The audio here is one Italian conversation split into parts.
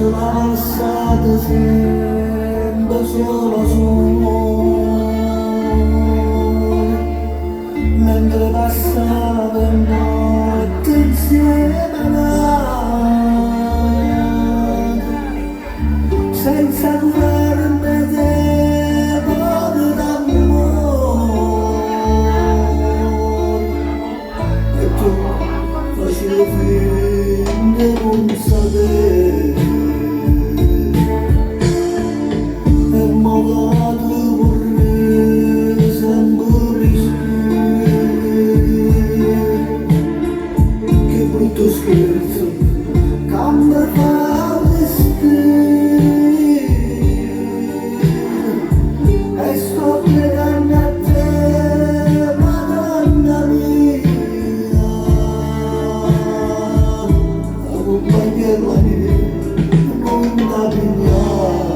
sono passata sempre solo mentre passavo in notte insieme a lei, senza curarmi te povero d'amore, e tu facevi finta di non sapere, e mollato vorrei sempre che brutto scherzo cambia fa e sto pregando a te, Madonna mia, accompagnarla mia, non da pigliare.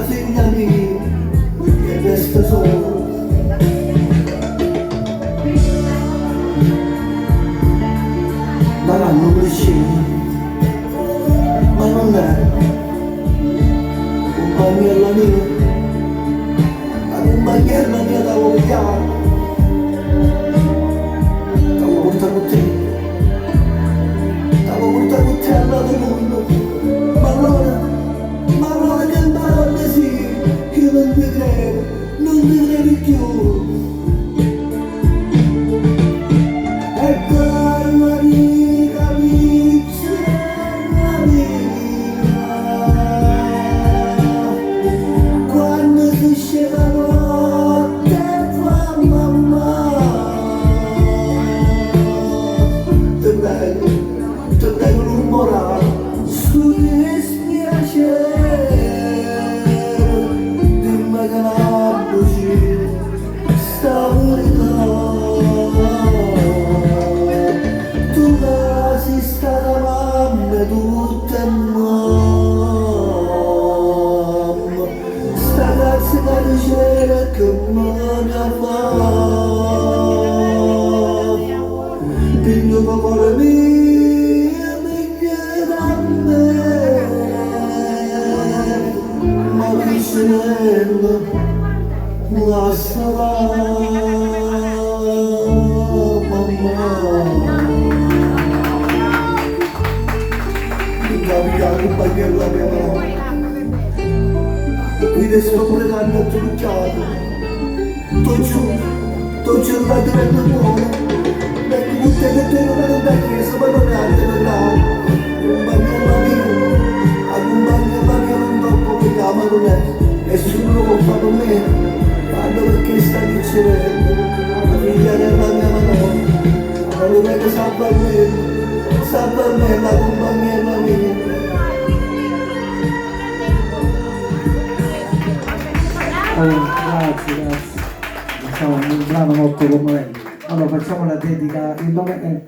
Figlia mia, che resta solo, daranno crescere, ma non è compagnia mia, la compagnia mia da vogliare, t'avevo portato con te, t'avevo portato con te al lato mondo, ma allora che parole sì, che non ti credo, non ti credo più. E dai amica mia, quando si scende la notte fa mamma, ti prego non morare, su dispiacere. Tu sei stata mamma tutta mamma, sta ragazza che ricerca non la fa, piglio cuore mio, migliore da me, ma vicino la sarà mamma. Capita compagnia mia mano, qui ne sto pregando a trucciato, t'ho cercato per il buono, perché tutte le tue non erano da chiesa, ma non è altro per là. Compagnia mia non troppo mi chiama, non è, nessuno lo può fare con me. Quando perché sta dicendo la figlia della mia madonna, ma non è che sa per me la compagnia mia. Grazie, grazie. È un brano molto commovente. Allora facciamo la dedica, il nome è